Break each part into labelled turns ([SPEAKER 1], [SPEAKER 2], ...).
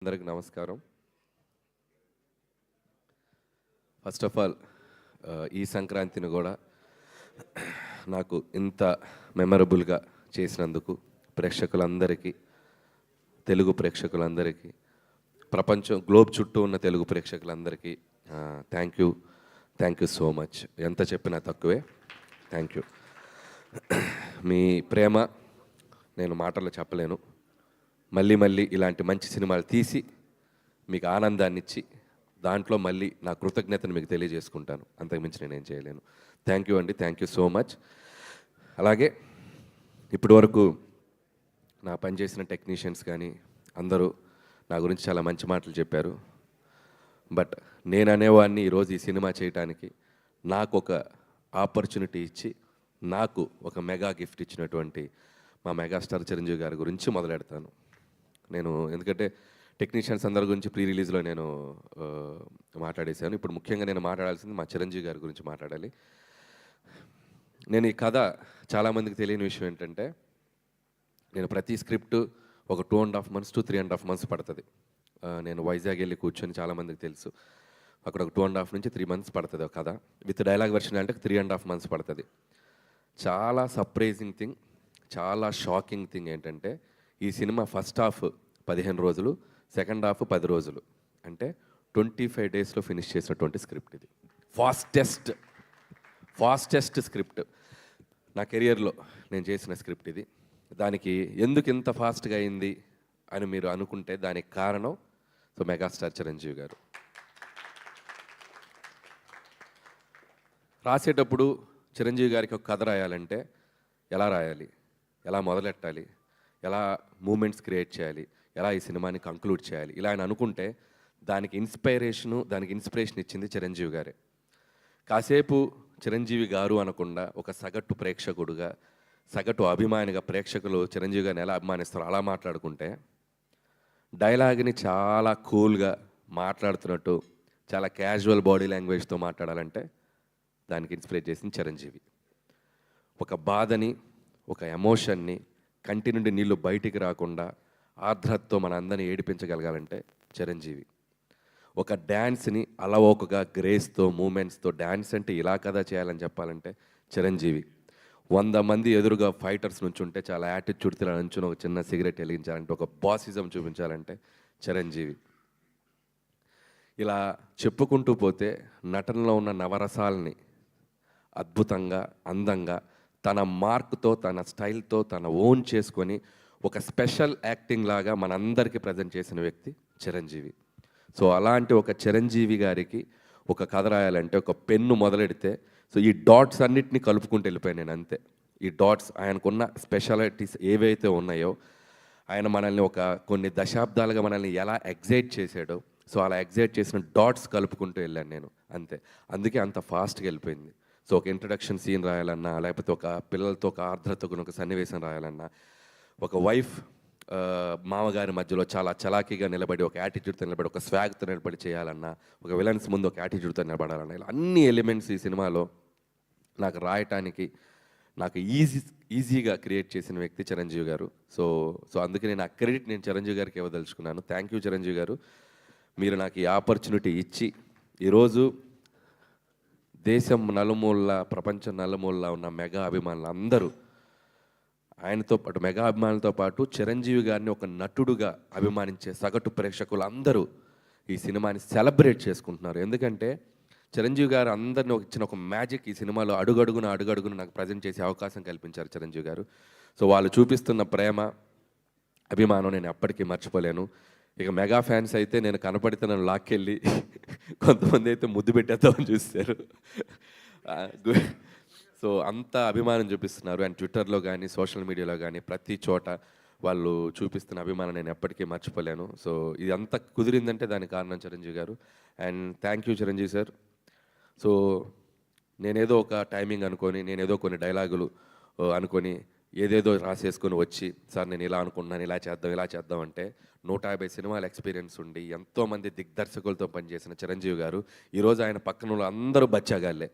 [SPEAKER 1] అందరికి నమస్కారం. First of all ఈ సంక్రాంతిని కూడా నాకు ఇంత మెమరబుల్గా చేసినందుకు ప్రేక్షకులందరికీ, తెలుగు ప్రేక్షకులందరికీ, ప్రపంచం గ్లోబ్ చుట్టూ ఉన్న తెలుగు ప్రేక్షకులందరికీ థ్యాంక్ యూ సో మచ్. ఎంత చెప్పినా తక్కువే. Thank you. మీ ప్రేమ నేను మాటల్లో చెప్పలేను. మళ్ళీ మళ్ళీ ఇలాంటి మంచి సినిమాలు తీసి మీకు ఆనందాన్ని ఇచ్చి దాంట్లో మళ్ళీ నా కృతజ్ఞతను మీకు తెలియజేసుకుంటాను. అంతకుమించి నేనేం చేయలేను. థ్యాంక్ యూ అండి. Thank you so much. అలాగే ఇప్పటి వరకు నా పనిచేసిన టెక్నీషియన్స్ కానీ అందరూ నా గురించి చాలా మంచి మాటలు చెప్పారు. బట్ నేను అనేవాడిని ఈరోజు ఈ సినిమా చేయడానికి నాకు ఒక ఆపర్చునిటీ ఇచ్చి నాకు ఒక మెగా గిఫ్ట్ ఇచ్చినటువంటి మా మెగాస్టార్ చిరంజీవి గారి గురించి మొదలెడతాను నేను. ఎందుకంటే టెక్నీషియన్స్ అందరి గురించి ప్రీ రిలీజ్లో నేను మాట్లాడేశాను. ఇప్పుడు ముఖ్యంగా నేను మాట్లాడాల్సింది మా చిరంజీవి గారి గురించి మాట్లాడాలి. నేను ఈ కథ చాలామందికి తెలియని విషయం ఏంటంటే, నేను ప్రతి స్క్రిప్ట్ ఒక 2.5 months to 3.5 months పడుతుంది. నేను వైజాగ్ వెళ్ళి కూర్చొని, చాలామందికి తెలుసు, అక్కడ ఒక 2.5 నుంచి 3 months పడుతుంది ఒక కథ. విత్ డైలాగ్ వెర్షన్ అంటే 3.5 months పడుతుంది. చాలా సర్ప్రైజింగ్ థింగ్, చాలా షాకింగ్ థింగ్ ఏంటంటే, ఈ సినిమా ఫస్ట్ హాఫ్ 15 రోజులు, సెకండ్ హాఫ్ 10 రోజులు, అంటే 25 daysలో ఫినిష్ చేసినటువంటి స్క్రిప్ట్ ఇది. ఫాస్టెస్ట్ స్క్రిప్ట్ నా కెరియర్లో నేను చేసిన స్క్రిప్ట్ ఇది. దానికి ఎందుకు ఇంత ఫాస్ట్గా అయింది అని మీరు అనుకుంటే దానికి కారణం మెగాస్టార్ చిరంజీవి గారు. రాసేటప్పుడు చిరంజీవి గారికి ఒక కథ రాయాలంటే ఎలా రాయాలి, ఎలా మొదలెట్టాలి, ఎలా మూమెంట్స్ క్రియేట్ చేయాలి, ఎలా ఈ సినిమాని కంక్లూడ్ చేయాలి, ఇలా అని అనుకుంటే దానికి ఇన్స్పిరేషన్ ఇచ్చింది చిరంజీవి గారే. కాసేపు చిరంజీవి గారు అనకుండా ఒక సగటు ప్రేక్షకుడుగా, సగటు అభిమానిగా ప్రేక్షకులు చిరంజీవి గారిని ఎలా అభిమానిస్తారో అలా మాట్లాడుకుంటే, డైలాగ్ని చాలా కూల్గా మాట్లాడుతున్నట్టు చాలా క్యాజువల్ బాడీ లాంగ్వేజ్తో మాట్లాడాలంటే దానికి ఇన్స్పిరేట్ చేసింది చిరంజీవి. ఒక బాధని, ఒక ఎమోషన్ని, కంటి నుండి నీళ్ళు బయటికి రాకుండా ఆర్ద్రతతో మన అందరినీ ఏడిపించగలగాలంటే చిరంజీవి. ఒక డ్యాన్స్ని అలవోకగా గ్రేస్తో, మూమెంట్స్తో, డ్యాన్స్ అంటే ఇలా కదా చేయాలని చెప్పాలంటే చిరంజీవి. 100 మంది ఎదురుగా ఫైటర్స్ నుంచి ఉంటే చాలా యాటిట్యూడ్తో నుంచుని ఒక చిన్న సిగరెట్ వెలిగించాలంటే, ఒక బాసిజం చూపించాలంటే చిరంజీవి. ఇలా చెప్పుకుంటూ పోతే నటనలో ఉన్న నవరసాలని అద్భుతంగా, అందంగా, తన మార్క్తో, తన స్టైల్తో, తన ఓన్ చేసుకొని ఒక స్పెషల్ యాక్టింగ్ లాగా మనందరికీ ప్రజెంట్ చేసిన వ్యక్తి చిరంజీవి. సో అలాంటి ఒక చిరంజీవి గారికి ఒక కథ రాయాలంటే ఒక పెన్ను మొదలెడితే, సో ఈ డాట్స్ అన్నిటినీ కలుపుకుంటూ వెళ్ళిపోయాను నేను, అంతే. ఈ డాట్స్, ఆయనకున్న స్పెషాలిటీస్ ఏవైతే ఉన్నాయో, ఆయన మనల్ని ఒక కొన్ని దశాబ్దాలుగా మనల్ని ఎలా ఎగ్జైట్ చేశాడో, సో అలా ఎగ్జైట్ చేసిన డాట్స్ కలుపుకుంటూ వెళ్ళాను నేను, అంతే. అందుకే అంత ఫాస్ట్గా వెళ్ళిపోయింది. సో ఒక ఇంట్రడక్షన్ సీన్ రాయాలన్నా, లేకపోతే ఒక పిల్లలతో ఒక ఆర్ద్రతకు ఒక సన్నివేశం రాయాలన్నా, ఒక వైఫ్ మామగారి మధ్యలో చాలా చలాకీగా నిలబడి, ఒక యాటిట్యూడ్తో నిలబడి, ఒక స్వాగ్తో నిలబడి చేయాలన్నా, ఒక విలన్స్ ముందు ఒక యాటిట్యూడ్తో నిలబడాలన్నా, ఇలా అన్ని ఎలిమెంట్స్ ఈ సినిమాలో నాకు రాయటానికి నాకు ఈజీగా క్రియేట్ చేసిన వ్యక్తి చిరంజీవి గారు. సో అందుకే నేను ఆ క్రెడిట్ నేను చిరంజీవి గారికి ఇవ్వదలుచుకున్నాను. థ్యాంక్ యూ చిరంజీవి గారు. మీరు నాకు ఈ ఆపర్చునిటీ ఇచ్చి ఈరోజు దేశం నలుమూల, ప్రపంచం నలుమూలలా ఉన్న మెగా అభిమానులు అందరూ ఆయనతో పాటు, మెగా అభిమానులతో పాటు చిరంజీవి గారిని ఒక నటుడుగా అభిమానించే సగటు ప్రేక్షకులు అందరూ ఈ సినిమాని సెలబ్రేట్ చేసుకుంటున్నారు. ఎందుకంటే చిరంజీవి గారు అందరినీ ఇచ్చిన ఒక మ్యాజిక్ ఈ సినిమాలో అడుగడుగున నాకు ప్రజెంట్ చేసే అవకాశం కల్పించారు చిరంజీవి గారు. సో వాళ్ళు చూపిస్తున్న ప్రేమ, అభిమానం నేను ఎప్పటికీ మర్చిపోలేను. ఇక మెగా ఫ్యాన్స్ అయితే నేను కనపడితే నన్ను లాక్కెళ్ళి కొంతమంది అయితే ముద్దు పెట్టేద్దామని చూస్తారు. సో అంత అభిమానం చూపిస్తున్నారు. అండ్ ట్విట్టర్లో కానీ, సోషల్ మీడియాలో కానీ, ప్రతి చోట వాళ్ళు చూపిస్తున్న అభిమానం నేను ఎప్పటికీ మర్చిపోలేను. సో ఇది అంతా కుదిరిందంటే దానికి కారణం చిరంజీవి గారు. And thank you Chiranjeevi sir. So నేనేదో ఒక టైమింగ్ అనుకొని, నేనేదో కొన్ని డైలాగులు అనుకొని, ఏదేదో రాసేసుకొని వచ్చి, సార్ నేను ఇలా అనుకుంటున్నాను, ఇలా చేద్దాం అంటే 150 సినిమాల ఎక్స్పీరియన్స్ ఉండి ఎంతోమంది దిగ్దర్శకులతో పనిచేసిన చిరంజీవి గారు ఈరోజు ఆయన పక్కన అందరూ బచ్చాగాళ్ళే.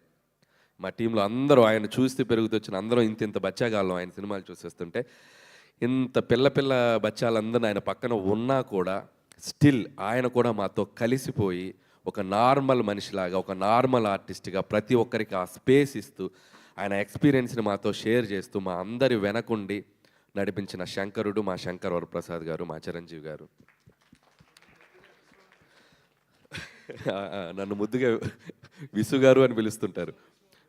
[SPEAKER 1] మా టీంలో అందరూ ఆయన చూస్తే పెరుగుతొచ్చిన అందరూ ఇంత బచ్చాగాళ్ళం ఆయన సినిమాలు చూసేస్తుంటే, ఇంత పిల్ల బచ్చాలందరూ ఆయన పక్కన ఉన్నా కూడా స్టిల్ ఆయన కూడా మాతో కలిసిపోయి ఒక నార్మల్ మనిషిలాగా, ఒక నార్మల్ ఆర్టిస్ట్గా ప్రతి ఒక్కరికి ఆ స్పేస్ ఇస్తూ ఆయన ఎక్స్పీరియన్స్ని మాతో షేర్ చేస్తూ మా అందరి వెనకుండి నడిపించిన శంకరుడు మా శంకర్ వరప్రసాద్ గారు, మా చిరంజీవి గారు. నన్ను ముద్దుగా విసు గారు అని పిలుస్తుంటారు,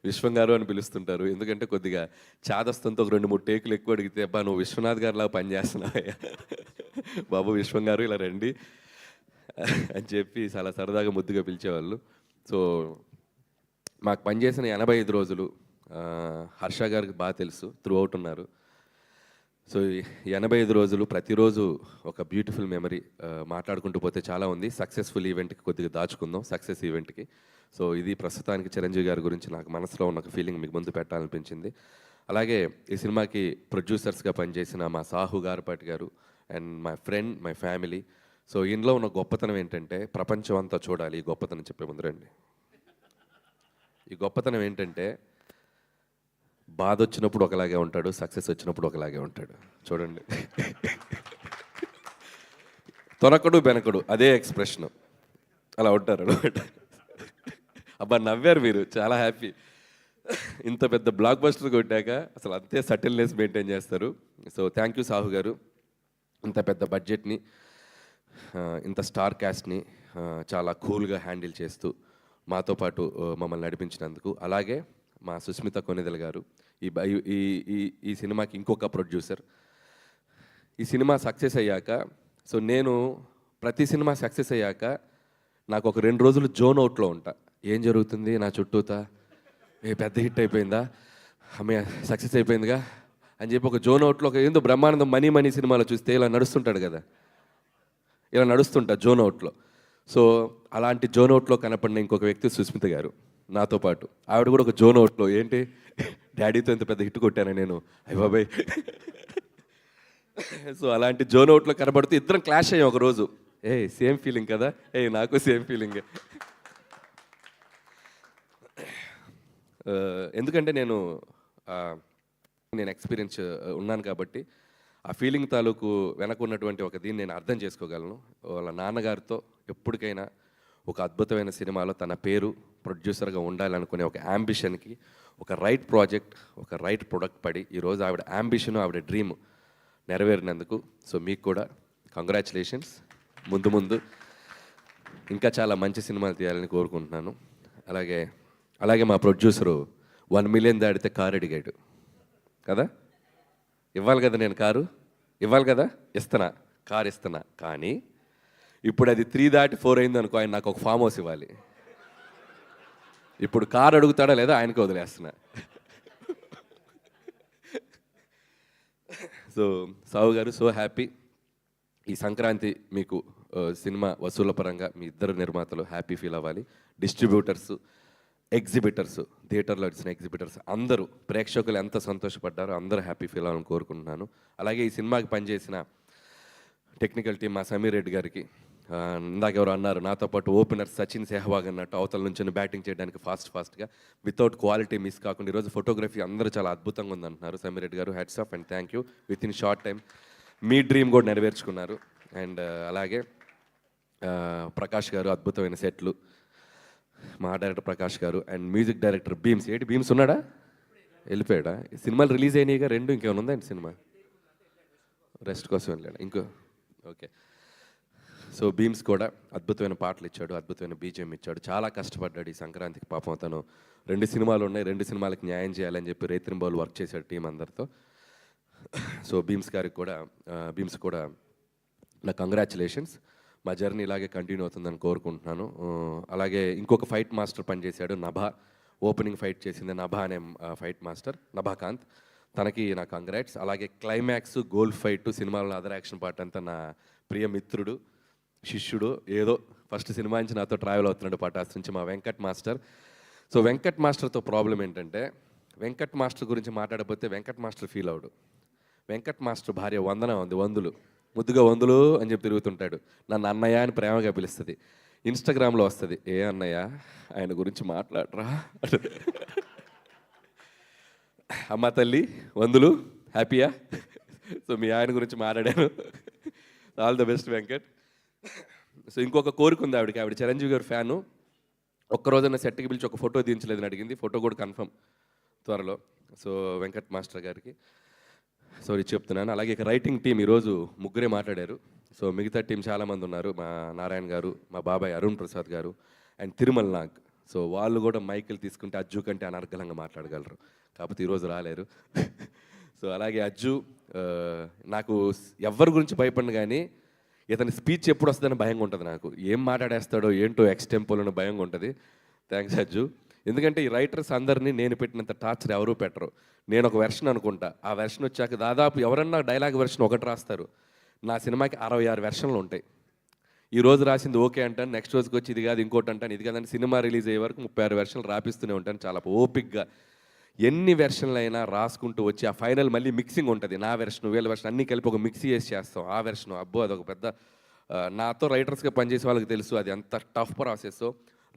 [SPEAKER 1] విశ్వం గారు అని పిలుస్తుంటారు. ఎందుకంటే కొద్దిగా చాదస్తంతో ఒక 2-3 టేకులు ఎక్కువ అడిగితే, అబ్బా నువ్వు విశ్వనాథ్ గారిలా పనిచేస్తున్నావయ్యా బాబు విశ్వం గారు ఇలా రండి అని చెప్పి చాలా సరదాగా ముద్దుగా పిలిచేవాళ్ళు. సో మాకు పనిచేసిన 85 రోజులు హర్ష గారికి బాగా తెలుసు, త్రూ అవుట్ ఉన్నారు. సో 85 రోజులు ప్రతిరోజు ఒక బ్యూటిఫుల్ మెమరీ. మాట్లాడుకుంటూ పోతే చాలా ఉంది. సక్సెస్ఫుల్ ఈవెంట్కి కొద్దిగా దాచుకుందాం, సక్సెస్ ఈవెంట్కి. సో ఇది ప్రస్తుతానికి చిరంజీవి గారి గురించి నాకు మనసులో ఉన్న ఒక ఫీలింగ్ మీకు ముందు పెట్టాలనిపించింది. అలాగే ఈ సినిమాకి ప్రొడ్యూసర్స్గా పనిచేసిన మా సాహు గారపాటి గారు and my friend, my family. So ఇందులో ఉన్న గొప్పతనం ఏంటంటే, ప్రపంచం అంతా చూడాలి ఈ గొప్పతనం చెప్పే ముందు రండి. ఈ గొప్పతనం ఏంటంటే, బాధ వచ్చినప్పుడు ఒకలాగే ఉంటాడు, సక్సెస్ వచ్చినప్పుడు ఒకలాగే ఉంటాడు. చూడండి, తొనకడు బెనకడు అదే ఎక్స్ప్రెషన్, అలా ఉంటారు అనమాట. అబ్బా నవ్వారు మీరు, చాలా హ్యాపీ. ఇంత పెద్ద బ్లాక్ బస్టర్ కొట్టాక అసలు అంతే సటిల్నెస్ మెయింటైన్ చేస్తారు. సో థ్యాంక్ యూ సాహు గారు. ఇంత పెద్ద బడ్జెట్ని, ఇంత స్టార్ క్యాస్ట్ని చాలా కూల్గా హ్యాండిల్ చేస్తూ మాతో పాటు మమ్మల్ని నడిపించినందుకు. అలాగే మా సుస్మిత కొనిదెల గారు, ఈ సినిమాకి ఇంకొక ప్రొడ్యూసర్. ఈ సినిమా సక్సెస్ అయ్యాక, సో నేను ప్రతి సినిమా సక్సెస్ అయ్యాక నాకు ఒక 2 రోజులు జోన్ అవుట్లో ఉంటా. ఏం జరుగుతుంది నా చుట్టూతా, పెద్ద హిట్ అయిపోయిందా, ఆమె సక్సెస్ అయిపోయిందిగా అని చెప్పి ఒక జోన్ అవుట్లో, ఒక ఏందో బ్రహ్మానందం మనీ సినిమాలో చూస్తే ఇలా నడుస్తుంటాడు కదా, ఇలా నడుస్తుంటా జోన్ అవుట్లో. సో అలాంటి జోన్ అవుట్లో కనపడిన ఇంకొక వ్యక్తి సుస్మిత గారు నాతో పాటు. ఆవిడ కూడా ఒక జోన్ అవుట్లో, ఏంటి డాడీతో ఇంత పెద్ద హిట్ కొట్టాను నేను, అయ్య బాబాయ్. సో అలాంటి జోన్ అవుట్లో కనబడుతూ ఇద్దరం క్లాష్ అయ్యాం ఒకరోజు. సేమ్ ఫీలింగ్ కదా, నాకు సేమ్ ఫీలింగ్. ఎందుకంటే నేను ఎక్స్పీరియన్స్ ఉన్నాను కాబట్టి ఆ ఫీలింగ్ తాలూకు వెనక ఉన్నటువంటి ఒక దీన్ని నేను అర్థం చేసుకోగలను. వాళ్ళ నాన్నగారితో ఎప్పటికైనా ఒక అద్భుతమైన సినిమాలో తన పేరు ప్రొడ్యూసర్గా ఉండాలనుకునే ఒక యాంబిషన్కి ఒక రైట్ ప్రాజెక్ట్, ఒక రైట్ ప్రొడక్ట్ పడి ఈరోజు ఆవిడ యాంబిషన్, ఆవిడ డ్రీమ్ నెరవేరినందుకు సో మీకు కూడా కంగ్రాచులేషన్స్. ముందు ఇంకా చాలా మంచి సినిమాలు తీయాలని కోరుకుంటున్నాను. అలాగే మా ప్రొడ్యూసరు 1 మిలియన్ దాటితే కారు అడిగాడు కదా, ఇవ్వాలి కదా, నేను కారు ఇవ్వాలి కదా, కారు ఇస్తున్నా. కానీ ఇప్పుడు అది 3 దాటి 4 అయింది అనుకో, ఆయన నాకు ఒక ఫామ్ హౌస్ ఇవ్వాలి. ఇప్పుడు కారు అడుగుతాడా లేదా ఆయనకి వదిలేస్తున్నా. సో సావు గారు, సో హ్యాపీ. ఈ సంక్రాంతి మీకు సినిమా వసూళ్ల పరంగా మీ ఇద్దరు నిర్మాతలు హ్యాపీ ఫీల్ అవ్వాలి. డిస్ట్రిబ్యూటర్స్, ఎగ్జిబిటర్స్, థియేటర్లో వచ్చిన ఎగ్జిబిటర్స్ అందరూ, ప్రేక్షకులు ఎంత సంతోషపడ్డారో అందరూ హ్యాపీ ఫీల్ అవ్వాలని కోరుకుంటున్నాను. అలాగే ఈ సినిమాకి పనిచేసిన టెక్నికల్ టీం మా సమీర్ రెడ్డి గారికి, ఇందాక ఎవరు అన్నారు నాతో పాటు ఓపెనర్ సచిన్ సెహ్వాగ్ అన్నట్టు అవతల నుంచి బ్యాటింగ్ చేయడానికి ఫాస్ట్గా వితౌట్ క్వాలిటీ మిస్ కాకుండా ఈరోజు ఫోటోగ్రఫీ అందరూ చాలా అద్భుతంగా ఉందంటున్నారు. సమీర్ రెడ్డి గారు hats off and thank you. With in short time me dream కూడా నెరవేర్చుకున్నారు. అండ్ అలాగే ప్రకాష్ గారు, అద్భుతమైన సెట్లు, మా డైరెక్టర్ ప్రకాష్ గారు and music director Bheems. Bheems ఉన్నాడా, వెళ్ళిపోయాడా? సినిమాలు రిలీజ్ అయినాయిగా 2, ఇంకేమైనా ఉందండి సినిమా? రెస్ట్ కోసం వెళ్ళాడు ఇంకో. ఓకే. సో భీమ్స్ కూడా అద్భుతమైన పాటలు ఇచ్చాడు, అద్భుతమైన బీజిఎం ఇచ్చాడు. చాలా కష్టపడ్డాడు ఈ సంక్రాంతికి. పాపం తను 2 సినిమాలు ఉన్నాయి, 2 సినిమాలకి న్యాయం చేయాలని చెప్పి రైత్రింబాలు వర్క్ చేశాడు టీం అందరితో. సో భీమ్స్ కూడా నా కంగ్రాచులేషన్స్. మా జర్నీ ఇలాగే కంటిన్యూ అవుతుందని కోరుకుంటున్నాను. అలాగే ఇంకొక ఫైట్ మాస్టర్ పనిచేశాడు, నభా. ఓపెనింగ్ ఫైట్ చేసింది నభా అనే ఫైట్ మాస్టర్, నభాకాంత్. తనకి నా కంగ్రాట్స్. అలాగే క్లైమాక్స్, గోల్ ఫైట్, సినిమాలో అదర్ యాక్షన్ పార్ట్ అంతా నా ప్రియ మిత్రుడు, శిష్యుడు, ఏదో ఫస్ట్ సినిమా నుంచి నాతో ట్రావెల్ అవుతున్నాడు పటాస్ నుంచి, మా వెంకట్ మాస్టర్. సో వెంకట్ మాస్టర్తో ప్రాబ్లం ఏంటంటే, వెంకట్ మాస్టర్ గురించి మాట్లాడకపోతే వెంకట్ మాస్టర్ ఫీల్ అవడు. వెంకట్ మాస్టర్ భార్య వందన ఉంది, వందులు, ముద్దుగా వందులు అని చెప్పి తిరుగుతుంటాడు. నన్ను అన్నయ్య అని ప్రేమగా పిలుస్తుంది. ఇన్స్టాగ్రామ్లో వస్తుంది, ఏ అన్నయ్య ఆయన గురించి మాట్లాడరా. అమ్మ తల్లి వందులు, హ్యాపీయా? సో మీ ఆయన గురించి మాట్లాడాను. All the best Venkat. So ఇంకొక కోరిక ఉంది ఆవిడకి, ఆవిడ చిరంజీవి గారి ఫ్యాను. ఒక్కరోజన్న సెట్కి పిలిచి ఒక ఫోటో దించలేదని అడిగింది. ఫోటో కూడా కన్ఫర్మ్ త్వరలో. సో వెంకట్ మాస్టర్ గారికి సారీ చెప్తున్నాను. అలాగే ఇక రైటింగ్ టీం ఈరోజు ముగ్గురే మాట్లాడారు. సో మిగతా టీం చాలామంది ఉన్నారు. మా నారాయణ గారు, మా బాబాయ్ అరుణ్ ప్రసాద్ గారు అండ్ తిరుమల నాగ్. సో వాళ్ళు కూడా మైకులు తీసుకుంటే అజ్జు కంటే అనర్గళంగా మాట్లాడగలరు, కాకపోతే ఈరోజు రాలేరు. సో అలాగే అజ్జు నాకు ఎవరి గురించి భయపడిన కానీ ఇతని స్పీచ్ ఎప్పుడు వస్తుందని భయంగా ఉంటుంది. నాకు ఏం మాట్లాడేస్తాడో ఏంటో ఎక్స్టెంపోలో భయంగా ఉంటుంది. థ్యాంక్స్ అజ్జు. ఎందుకంటే ఈ రైటర్స్ అందరినీ నేను పెట్టినంత టార్చర్ ఎవరూ పెట్టరు. నేను ఒక వెర్షన్ అనుకుంటా, ఆ వెర్షన్ వచ్చాక దాదాపు ఎవరన్నా డైలాగ్ వెర్షన్ ఒకటి రాస్తారు. నా సినిమాకి 66 వెర్షన్లు ఉంటాయి. ఈ రోజు రాసింది ఓకే అంటాను, నెక్స్ట్ రోజుకి వచ్చి ఇది కాదు ఇంకోటి అంటాను, ఇది కాదని సినిమా రిలీజ్ అయ్యే వరకు 36 వెర్షన్లు రాపిస్తూనే ఉంటాను. చాలా ఓపిక్గా ఎన్ని వెర్షన్లు అయినా రాసుకుంటూ వచ్చి ఆ ఫైనల్ మళ్ళీ మిక్సింగ్ ఉంటుంది. నా వెర్షన్, వీళ్ళ వెర్షన్ అన్నీ కలిపి ఒక మిక్సీ చేసి చేస్తాం. ఆ వెర్షన్ అబ్బో అదొక పెద్ద, నాతో రైటర్స్గా పనిచేసే వాళ్ళకి తెలుసు అది ఎంత టఫ్ ప్రాసెస్.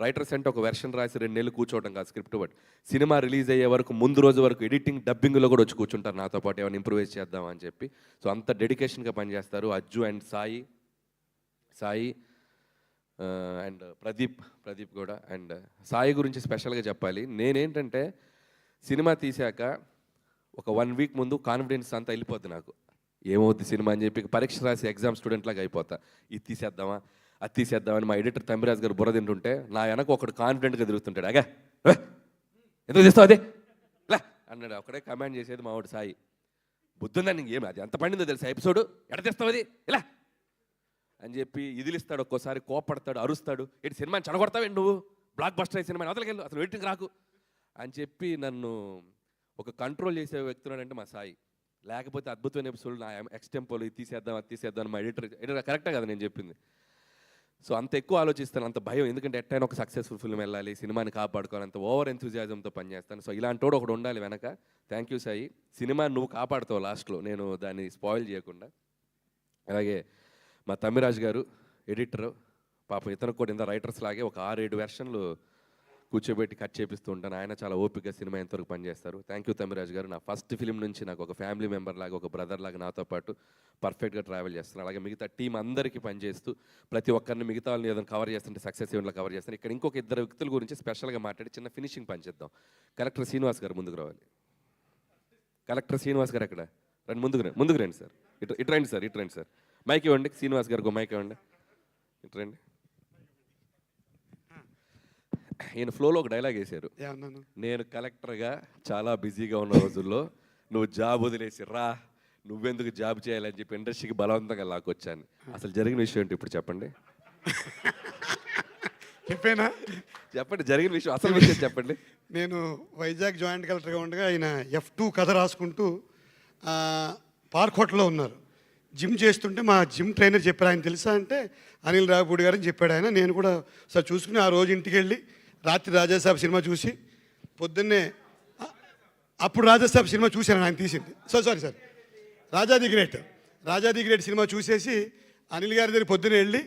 [SPEAKER 1] రైటర్స్ అంటే ఒక వెర్షన్ రాసి 2 నెలలు కూర్చోవడం కాదు స్క్రిప్ట్ బట్, సినిమా రిలీజ్ అయ్యే వరకు ముందు రోజు వరకు ఎడిటింగ్ డబ్బింగ్లో కూడా వచ్చి కూర్చుంటారు నాతో పాటు, ఏమైనా ఇంప్రూవైజ్ చేద్దాం అని చెప్పి. సో అంత డెడికేషన్గా పనిచేస్తారు అజ్జు అండ్ సాయి అండ్ ప్రదీప్ కూడా. అండ్ సాయి గురించి స్పెషల్గా చెప్పాలి. నేనేంటంటే సినిమా తీశాక ఒక 1 వీక్ ముందు కాన్ఫిడెన్స్ అంతా వెళ్ళిపోద్ది నాకు, ఏమవుద్ది సినిమా అని చెప్పి పరీక్ష రాసి ఎగ్జామ్ స్టూడెంట్ లాగా అయిపోతా. ఇది తీసేద్దామా అది తీసేద్దామని మా ఎడిటర్ తమ్మిరాజు గారు బుర్ర తింటుంటే నా వెనక ఒకడు కాన్ఫిడెంట్గా తిరుగుతుంటాడు. అగా ఎందుకు తీస్తావు అదే లే అన్నాడు. ఒకడే కమాండ్ చేసేది మా వాడు సాయి. బుద్ధుందని ఏమి అది ఎంత పండిందో తెలుసా ఎపిసోడ్, ఎడ తీస్తావు అది ఇలా అని చెప్పి ఇదిలిస్తాడు. ఒక్కోసారి కోపడతాడు, అరుస్తాడు, ఏంటి సినిమాని చెడగొడతావేంటి నువ్వు, బ్లాక్ బస్టర్ అయ్యే సినిమాని అవతలకెళ్ళు, అసలు వెయిటింగ్ రాకు అని చెప్పి నన్ను ఒక కంట్రోల్ చేసే వ్యక్తున్నాడంటే మా సాయి. లేకపోతే అద్భుతమైన ఎపిసోడ్ నా ఎక్స్టెంపోలు ఇది తీసేద్దాం అది తీసేద్దాం మా ఎడిటర్ కరెక్టే కదా నేను చెప్పింది. సో అంత ఎక్కువ ఆలోచిస్తాను, అంత భయం. ఎందుకంటే ఎట్టైనా ఒక సక్సెస్ఫుల్ ఫిల్మ్ వెళ్ళాలి, సినిమాని కాపాడుకోవాలి, అంత ఓవర్ ఎంతూజియాజంతో పనిచేస్తాను. సో ఇలాంటోడు ఒకడు ఉండాలి వెనక. Thank you Sai. సినిమా నువ్వు కాపాడుతావు లాస్ట్లో, నేను దాన్ని స్పాయిల్ చేయకుండా. అలాగే మా తమ్మిరాజు గారు ఎడిటర్, పాపం ఇతను కూడా ఇంత రైటర్స్ లాగే ఒక 6-7 వెర్షన్లు కూర్చోబెట్టి కట్ చేపిస్తూ ఉంటాను. ఆయన చాలా ఓపికగా సినిమా ఎంతవరకు పనిచేస్తారు. థ్యాంక్ యూ తమ్మిరాజు గారు. నా ఫస్ట్ ఫిలిం నుంచి నాకు ఒక ఫ్యామిలీ మెంబర్ లాగా, ఒక బ్రదర్ లాగా నాతో పాటు పర్ఫెక్ట్గా ట్రావెల్ చేస్తాను. అలాగే మిగతా టీం అందరికీ పనిచేస్తూ ప్రతి ఒక్కరిని మిగతా వాళ్ళని ఏదైనా కవర్ చేస్తుంటే సక్సెస్ ఈవెంట్లో కవర్ చేస్తాను. ఇక్కడ ఇంకొక 2 వ్యక్తుల గురించి స్పెషల్గా మాట్లాడి చిన్న ఫినిషింగ్ పనిచేద్దాం. కలెక్టర్ శ్రీనివాస్ గారు ముందుకు రావాలి. కలెక్టర్ శ్రీనివాస్ గారు ఎక్కడ రండి, ముందుకు రండి సార్. ఇటు రండి సార్. మైక్ ఇవ్వండి శ్రీనివాస్ గారికి, మైక్ ఇవ్వండి. ఇటు రండి. ఈయన ఫ్లోలో ఒక డైలాగ్ వేశారు, నేను కలెక్టర్గా చాలా బిజీగా ఉన్న రోజుల్లో నువ్వు జాబ్ వదిలేసి రా, నువ్వెందుకు జాబ్ చేయాలని చెప్పి ఇండస్ట్రీకి బలవంతంగా లాక్కొచ్చాను. అసలు జరిగిన విషయం ఏంటి ఇప్పుడు చెప్పండి. చెప్పండి జరిగిన విషయం, అసలు విషయం చెప్పండి.
[SPEAKER 2] నేను వైజాగ్ జాయింట్ కలెక్టర్గా ఉండగా ఆయన F2 కథ రాసుకుంటూ పార్క్ హోటల్లో ఉన్నారు. జిమ్ చేస్తుంటే మా జిమ్ ట్రైనర్ చెప్పారు, ఆయన తెలుసా అంటే అనిల్ రావుపూడి గారు అని చెప్పాడు ఆయన. నేను కూడా సార్ చూసుకుని ఆ రోజు ఇంటికి వెళ్ళి రాత్రి రాజాసాబ్ సినిమా చూసి పొద్దున్నే, అప్పుడు రాజాసాబ్ సినిమా చూశాను ఆయన తీసింది. Sorry Raja the great cinema చూసేసి అనిల్ గారి దగ్గర పొద్దున్నే వెళ్ళి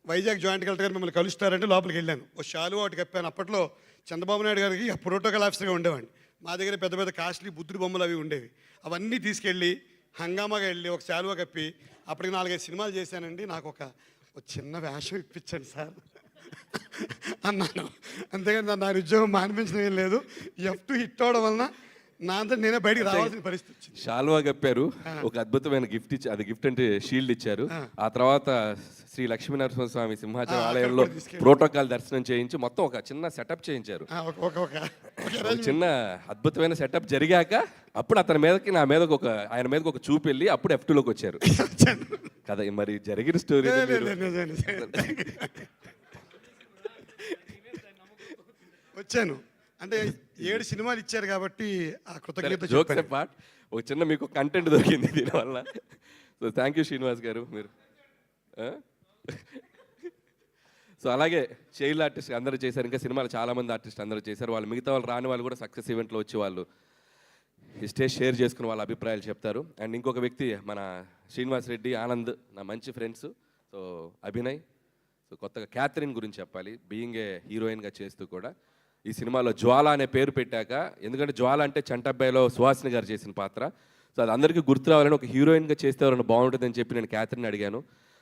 [SPEAKER 2] వైజాగ్ జాయింట్ కలెక్టర్ గారు మిమ్మల్ని కలుస్తారంటే లోపలికి వెళ్ళాను. ఓ షాలు ఒకటి కప్పాను. అప్పట్లో చంద్రబాబు నాయుడు గారికి ప్రోటోకాల్ ఆఫీసర్గా ఉండేవాడిని. మా దగ్గర పెద్ద పెద్ద కాస్ట్లీ బుద్ధుడి బొమ్మలు అవి ఉండేవి. అవన్నీ తీసుకెళ్ళి హంగామాగా వెళ్ళి ఒక శాలువా కప్పి అప్పటికి 4-5 సినిమాలు చేశానండి. నాకు ఒక చిన్న వేషం ఇప్పించండి సార్ అన్నాను. అంతేగాని నా ఉద్యోగం మానిపించడం ఏం లేదు. F2 హిట్ అవడం వలన నా అంతా నేనే బయటికి రావాల్సిన పరిస్థితి వచ్చింది.
[SPEAKER 1] షాల్వా కప్పారు, ఒక అద్భుతమైన గిఫ్ట్ ఇచ్చి, అది గిఫ్ట్ అంటే షీల్డ్ ఇచ్చారు. ఆ తర్వాత శ్రీ లక్ష్మీనరసింహస్వామి సింహాచలం ఆలయంలో ప్రోటోకాల్ దర్శనం చేయించి మొత్తం ఒక చిన్న సెటప్ చేయించారు. చిన్న అద్భుతమైన సెటప్ జరిగాక అప్పుడు అతని మీదకి ఆయన మీదకి ఒక చూపు వెళ్ళి అప్పుడు F2లోకి వచ్చారు కదా. మరి జరిగిన స్టోరీ
[SPEAKER 2] వచ్చాను అంటే 7 సినిమాలు ఇచ్చారు కాబట్టి ఆ కృతజ్ఞత.
[SPEAKER 1] జోక్స్ పార్ట్, ఒక చిన్న మీకు కంటెంట్ దొరికింది దీనివల్ల. సో థ్యాంక్ యూ శ్రీనివాస్ గారు మీరు. సో అలాగే చైల్డ్ ఆర్టిస్ట్ అందరూ చేశారు, ఇంకా సినిమాలు చాలామంది ఆర్టిస్ట్ అందరూ చేశారు. వాళ్ళు మిగతా వాళ్ళు రాని వాళ్ళు కూడా సక్సెస్ ఈవెంట్లో వచ్చి వాళ్ళు ఈ స్టేజ్ షేర్ చేసుకుని వాళ్ళ అభిప్రాయాలు చెప్తారు. అండ్ ఇంకొక వ్యక్తి మన శ్రీనివాస్ రెడ్డి, ఆనంద్ నా మంచి ఫ్రెండ్స్. సో అభినయ్, సో కొత్తగా క్యాథరిన్ గురించి చెప్పాలి. బీయింగ్ ఏ హీరోయిన్గా చేస్తూ కూడా ఈ సినిమాలో జ్వాల అనే పేరు పెట్టాక, ఎందుకంటే జ్వాల అంటే చంటబ్బాయిలో సుహాసిని గారు చేసిన పాత్ర. సో అది అందరికీ గుర్తు రావాలని ఒక హీరోయిన్గా చేస్తే ఎవరైనా బాగుంటుందని చెప్పి నేను క్యాథరిన్ అడిగాను.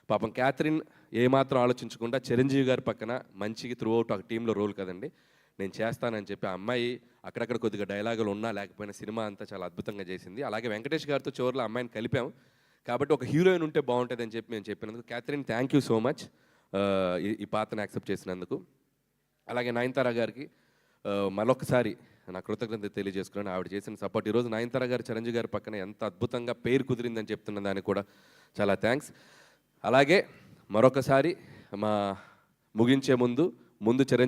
[SPEAKER 1] పాపం క్యాథరిన్ ఏమాత్రం ఆలోచించకుండా చిరంజీవి గారి పక్కన మంచిగా త్రూ అవుట్ ఒక టీంలో రోల్ కదండి, నేను చేస్తానని చెప్పి ఆ అమ్మాయి అక్కడక్కడ కొద్దిగా డైలాగులు ఉన్నా లేకపోయినా సినిమా అంతా చాలా అద్భుతంగా చేసింది. అలాగే వెంకటేష్ గారితో చివరిలో అమ్మాయిని కలిపాం కాబట్టి ఒక హీరోయిన్ ఉంటే బాగుంటుంది అని చెప్పి మేము చెప్పినందుకు Catherine thank you so much ఈ పాత్రను యాక్సెప్ట్ చేసినందుకు. అలాగే నయనతార గారికి మరొకసారి నా కృతజ్ఞత తెలియజేసుకున్నాను. ఆవిడ చేసిన సపోర్ట్ ఈరోజు నయనతార గారు చిరంజీవి గారి పక్కన ఎంత అద్భుతంగా పేరు కుదిరిందని చెప్తున్న దానికి కూడా చాలా థ్యాంక్స్. అలాగే మరొకసారి ముగించే ముందు చిరంజీవి